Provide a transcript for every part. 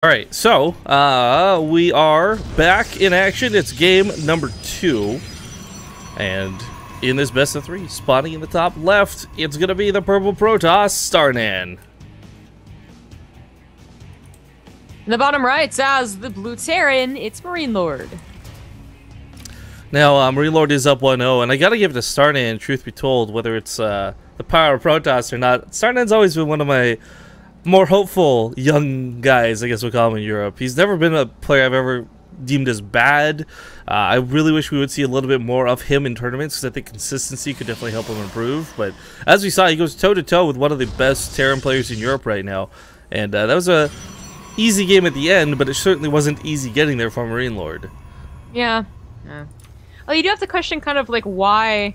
Alright, so, we are back in action. It's game number 2. And in this best of 3, spawning in the top left, it's going to be the purple Protoss, Starnan. In the bottom right, as the blue Terran, it's MarineLord. Now, MarineLord is up 1-0, and I gotta give it to Starnan, truth be told, whether it's the power of Protoss or not. Starnan's always been one of my more hopeful young guys, I guess we'll call him in Europe. He's never been a player I've ever deemed as bad. I really wish we would see a little bit more of him in tournaments, because I think consistency could definitely help him improve. But as we saw, he goes toe-to-toe with one of the best Terran players in Europe right now. And that was a easy game at the end, but it certainly wasn't easy getting there for MarineLord. Yeah. Well, you do have to question kind of like why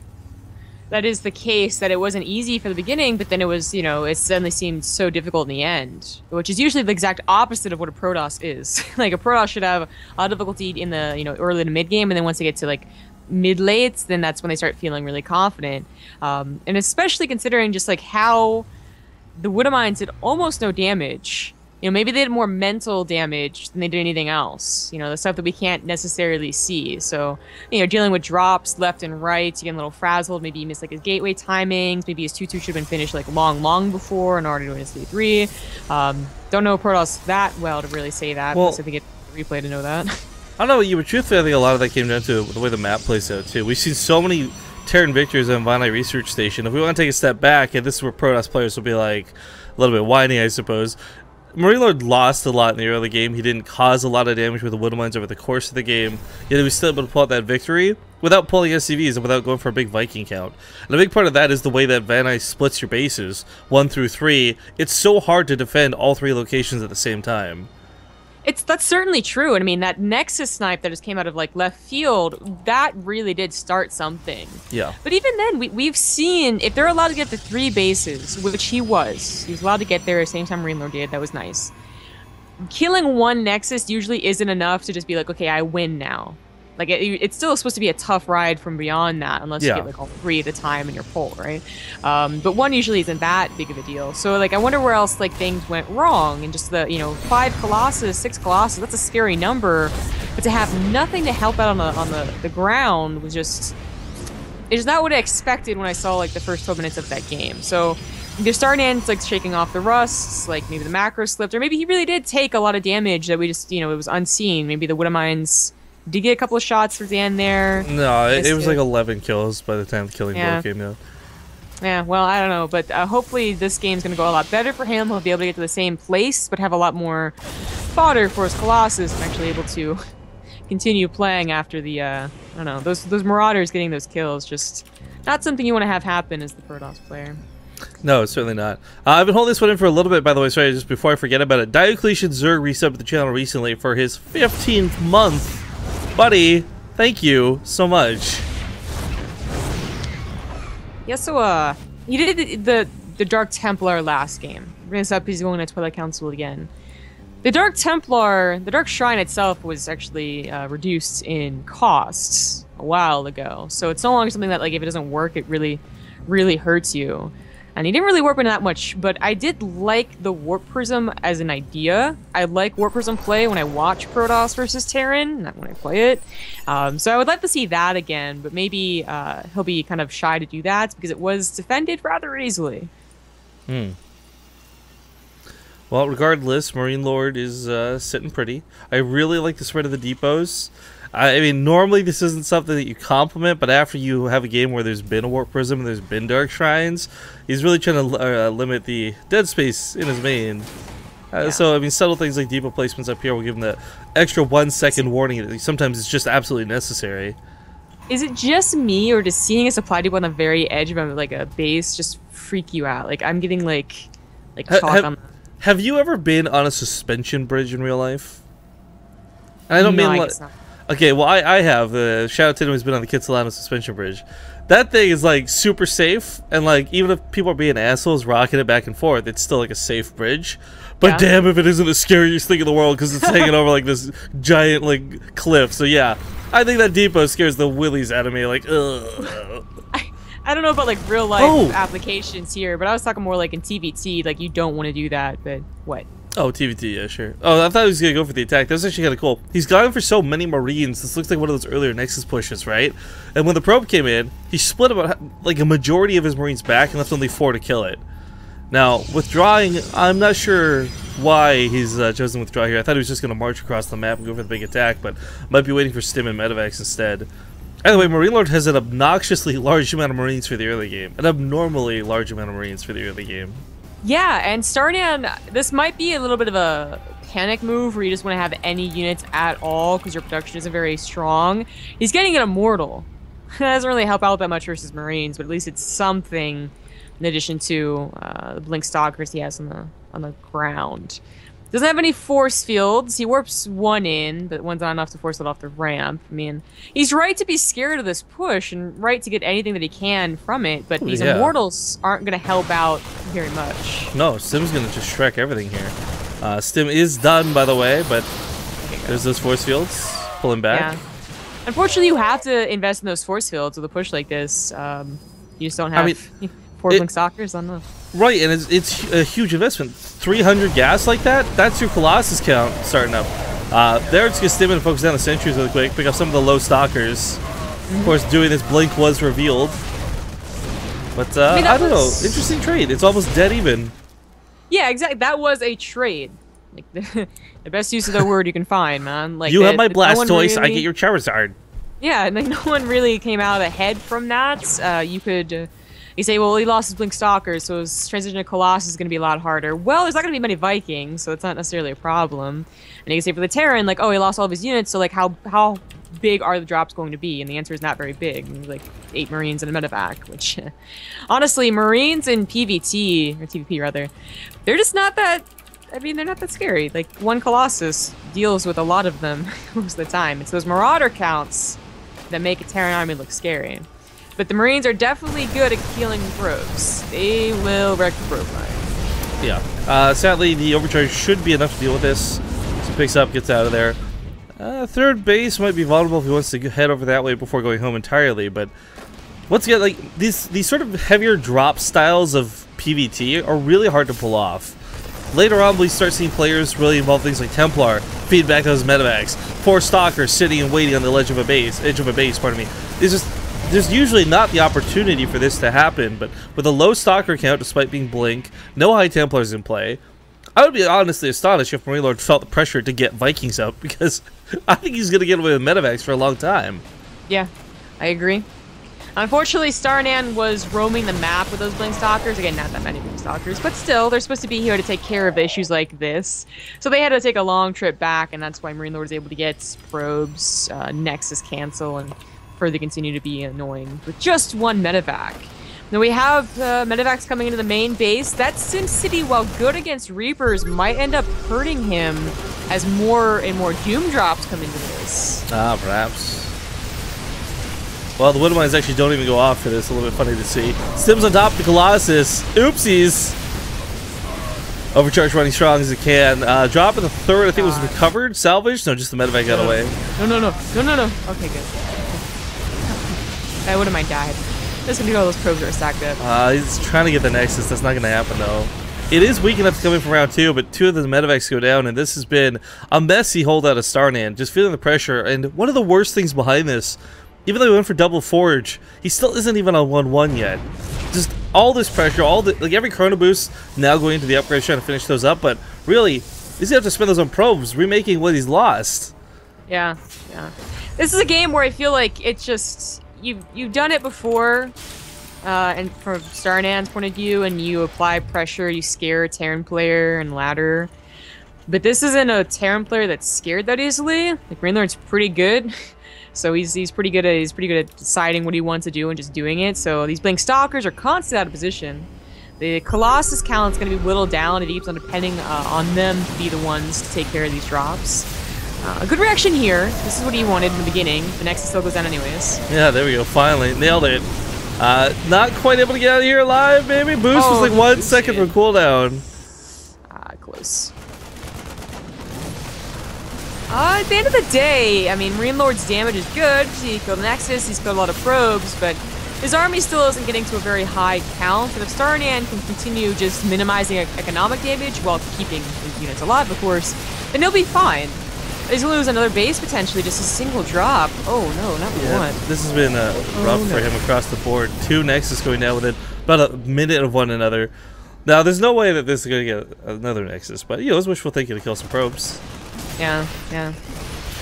that is the case, that it wasn't easy for the beginning, but then it was, you know, it suddenly seemed so difficult in the end, which is usually the exact opposite of what a Protoss is. Like, a Protoss should have a lot of difficulty in the, you know, early to mid-game, and then once they get to, like, mid-late, then that's when they start feeling really confident. And especially considering just, like, how the Woodamines did almost no damage. You know, maybe they did more mental damage than they did anything else. You know, the stuff that we can't necessarily see. So, you know, dealing with drops left and right, you get a little frazzled. Maybe you miss like his gateway timings. Maybe his 2-2 should have been finished like long before and already doing his 3-3. Don't know Protoss that well to really say that. Well, because I think it's a replay to know that. I don't know, you were truthfully, I think a lot of that came down to the way the map plays out too. We've seen so many Terran victories on Vonai Research Station. If we want to take a step back, and this is where Protoss players will be like a little bit whiny, I suppose. MarineLord lost a lot in the early game. He didn't cause a lot of damage with the Woodamines over the course of the game, yet he was still able to pull out that victory without pulling SCVs and without going for a big Viking count. And a big part of that is the way that Vonai splits your bases, 1 through 3. It's so hard to defend all 3 locations at the same time. That's certainly true. And I mean, that Nexus snipe that just came out of like left field, that really did start something. Yeah. But even then, we've seen, if they're allowed to get the 3 bases, which he was allowed to get there at the same time MarineLord did, that was nice. Killing 1 Nexus usually isn't enough to just be like, okay, I win now. Like, it's still supposed to be a tough ride from beyond that, unless you get like all 3 at a time in your pull, right? But 1 usually isn't that big of a deal. So, like, I wonder where else, like, things went wrong. And just the, you know, 5 Colossus, 6 Colossus, that's a scary number. But to have nothing to help out on the ground was just... It's not what I expected when I saw, like, the first 12 minutes of that game. So, either Starnan's, like, shaking off the rusts, like, maybe the macro slipped, or maybe he really did take a lot of damage that we just, you know, it was unseen. Maybe the Woodamines did get a couple of shots towards the end there. No, it was like 11 kills by the time the killing blow came out. Yeah, well, I don't know, but hopefully this game's going to go a lot better for him. He'll be able to get to the same place, but have a lot more fodder for his Colossus and actually able to continue playing after the, I don't know, those Marauders getting those kills. Just not something you want to have happen as the Protoss player. No, it's certainly not. I've been holding this one in for a little bit, by the way. Sorry, just before I forget about it. Diocletian Zerg resubbed to the channel recently for his 15th month. Buddy, thank you so much. Yeah, so he did the Dark Templar last game. Bring this up, he's going to Twilight Council again. The Dark Templar, the Dark Shrine itself was actually reduced in costs a while ago. So it's no longer something that, like, if it doesn't work, it really hurts you. And he didn't really warp into that much, but I did like the Warp Prism as an idea. I like Warp Prism play when I watch Protoss versus Terran, not when I play it. So I would like to see that again, but maybe he'll be kind of shy to do that because it was defended rather easily. Well, regardless, MarineLord is sitting pretty. I really like the spread of the depots. I mean, normally this isn't something that you compliment, but after you have a game where there's been a Warp Prism and there's been Dark Shrines, he's really trying to limit the dead space in his main. So, I mean, subtle things like depot placements up here will give him the extra 1 second warning. Sometimes it's just absolutely necessary. Is it just me, or does seeing a supply depot on the very edge of like a base just freak you out? Like, I'm getting like chalk on... Have you ever been on a suspension bridge in real life? And I don't mean like... Okay, well, I have. Shout out to anyone who's been on the Kitsilano suspension bridge. That thing is, like, super safe, and, like, even if people are being assholes rocking it back and forth, it's still, like, a safe bridge. But damn if it isn't the scariest thing in the world, because it's hanging over, like, this giant, like, cliff. So, yeah, I think that depot scares the willies out of me, like, ugh. I don't know about, like, real-life applications here, but I was talking more, like, in TVT, like, you don't want to do that, but what? Oh, TVT, yeah, sure. Oh, I thought he was going to go for the attack. That was actually kind of cool. He's gone for so many Marines. This looks like one of those earlier Nexus pushes, right? And when the probe came in, he split about like a majority of his Marines back and left only 4 to kill it. Now, withdrawing, I'm not sure why he's chosen to withdraw here. I thought he was just going to march across the map and go for the big attack, but might be waiting for Stim and Medevacs instead. Anyway, MarineLord has an obnoxiously large amount of Marines for the early game. An abnormally large amount of Marines for the early game. Yeah, and Starnan, this might be a little bit of a panic move where you just want to have any units at all because your production isn't very strong. He's getting an Immortal. That doesn't really help out that much versus Marines, but at least it's something in addition to the Blink Stalkers he has on the ground. Doesn't have any force fields. He warps 1 in, but 1's not enough to force it off the ramp. I mean, he's right to be scared of this push and right to get anything that he can from it, but these Immortals aren't going to help out very much. No, Stim's going to just Shrek everything here. Stim is done, by the way, but there's those force fields. Pulling back. Yeah. Unfortunately, you have to invest in those force fields with a push like this. You just don't have 4 Blink Stalkers on the... Right, and it's a huge investment. 300 gas like that, that's your Colossus count starting up. There it's going to stim and focus down the sentries really quick, pick up some of the low stalkers. Of course, doing this, Blink was revealed. But I don't know, interesting trade. It's almost dead even. Yeah, exactly. That was a trade. Like the best use of the word you can find, man. Like you have my Blastoise, I get your Charizard. Yeah, and like no one really came out ahead from that. You could. You say, well, he lost his Blink Stalkers, so his transition to Colossus is going to be a lot harder. Well, there's not going to be many Vikings, so it's not necessarily a problem. And you can say for the Terran, like, oh, he lost all of his units, so like, how big are the drops going to be? And the answer is not very big. I mean, like 8 Marines and a Medevac, which, honestly, Marines in PvT, or TVP rather, they're just not that. I mean, they're not that scary. Like 1 Colossus deals with a lot of them most of the time. It's those Marauder counts that make a Terran army look scary. But the Marines are definitely good at killing probes. They will wreck the probe line. Yeah. Sadly, the overcharge should be enough to deal with this. So picks up, gets out of there. Third base might be vulnerable if he wants to head over that way before going home entirely. But once again, like these sort of heavier drop styles of PvT are really hard to pull off. Later on, we start seeing players really involve things like Templar, feedback those Medevacs, 4 Stalkers sitting and waiting on the edge of a base. Pardon me. It's just. There's usually not the opportunity for this to happen, but with a low Stalker count despite being Blink, no High Templars in play, I would be honestly astonished if MarineLord felt the pressure to get Vikings up, because I think he's going to get away with Medevacs for a long time. Yeah, I agree. Unfortunately, Starnan was roaming the map with those Blink Stalkers. Again, not that many Blink Stalkers, but still, they're supposed to be here to take care of issues like this. So they had to take a long trip back, and that's why MarineLord was able to get probes, Nexus cancel, and further continue to be annoying with just 1 Medevac. Now we have Medevacs coming into the main base. That SimCity, while good against Reapers, might end up hurting him as more and more Doom drops come into this. Ah, perhaps. Well, the Wood Mines actually don't even go off for this. A little bit funny to see. Stim's on top of the Colossus. Oopsies. Overcharge running strong as it can. Drop in the 3rd, I think was recovered, salvaged. No, just the Medevac got away. No. Okay, good. That would have might died. Just gonna do all those probes that are stacked up. He's trying to get the Nexus. That's not gonna happen though. It is weak enough to come in from round 2, but 2 of the Medevacs go down, and this has been a messy holdout of Starnan. Just feeling the pressure, and one of the worst things behind this, even though he went for double Forge, he still isn't even on 1-1 yet. Just all this pressure, like every Chrono Boost now going into the upgrades trying to finish those up, but really, he's gonna have to spend those on probes, remaking what he's lost. Yeah. This is a game where I feel like it's just... You've done it before, and from Starnan's point of view, and you apply pressure, you scare a Terran player and ladder. But this isn't a Terran player that's scared that easily. Like MarineLord's pretty good, so he's pretty good at deciding what he wants to do and just doing it. So these Blink Stalkers are constantly out of position. The Colossus count's going to be whittled down. It keeps on depending on them to be the ones to take care of these drops. A good reaction here. This is what he wanted in the beginning. The Nexus still goes down anyways. Yeah, there we go. Finally. Nailed it. Not quite able to get out of here alive, maybe. Boost was like 1 second from cooldown. Close. At the end of the day, I mean, MarineLord's damage is good. He killed the Nexus, he's killed a lot of probes, but His army still isn't getting to a very high count, but if Starnan can continue just minimizing economic damage while keeping his units alive, of course, then he'll be fine. He's gonna lose another base potentially, just a single drop. Oh no, not one. This has been rough for him across the board. 2 Nexus going down within about a minute of one another. Now, there's no way that this is going to get another Nexus, but, you know, it's wishful thinking to kill some probes. Yeah, yeah.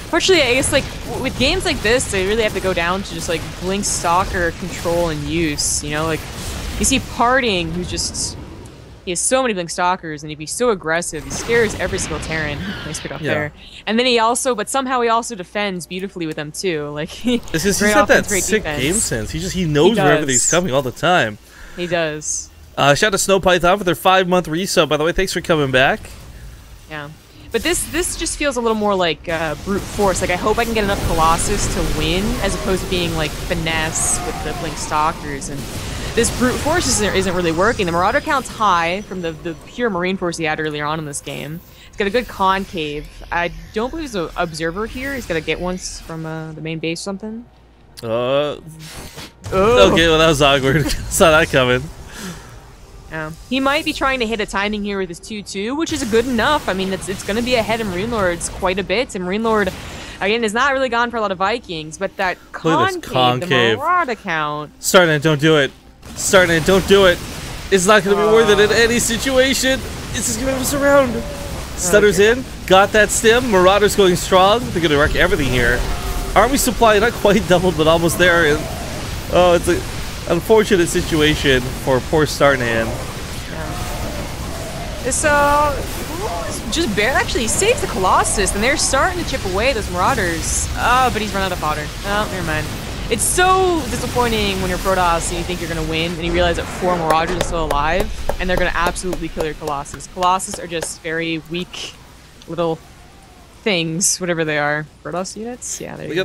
Fortunately, I guess, like, with games like this, they really have to go down to just, like, Blink Stalker control and use, you know? Like, you see Parting, who's just... He has so many Blink Stalkers, and if he's so aggressive, he scares every single Terran. Nice pick up there. And then he also... But somehow he also defends beautifully with them, too. Like, it's just, he's got that sick game sense. He knows where everything's coming all the time. He does. Shout out to Snow Python for their 5-month resub, by the way. Thanks for coming back. Yeah. But this just feels a little more like brute force. Like, I hope I can get enough Colossus to win, as opposed to being, like, finesse with the Blink Stalkers. And this brute force isn't really working. The Marauder count's high from the pure Marine force he had earlier on in this game. He's got a good concave. I don't believe there's an observer here. He's got to get one from the main base or something. Okay, well, that was awkward. Saw that coming. He might be trying to hit a timing here with his 2-2, which is good enough. I mean, it's going to be ahead of MarineLord's quite a bit. And MarineLord, again, has not really gone for a lot of Vikings, but that concave, the Marauder count. Starnan, don't do it. Starnan, don't do it. It's not going to be worth it in any situation. It's just going to move us around. Stutters in. Got that stim. Marauder's going strong. They're going to wreck everything here. Army supply not quite doubled, but almost there. And, oh, it's a... unfortunate situation for poor Starnan. Yeah. This just barely actually saves the Colossus, and they're starting to chip away those Marauders. Oh, but he's run out of fodder. Oh, never mind. It's so disappointing when you're Protoss and you think you're gonna win, and you realize that 4 Marauders are still alive, and they're gonna absolutely kill your Colossus. Colossus are just very weak little things, whatever they are. Protoss units? Yeah, there you go.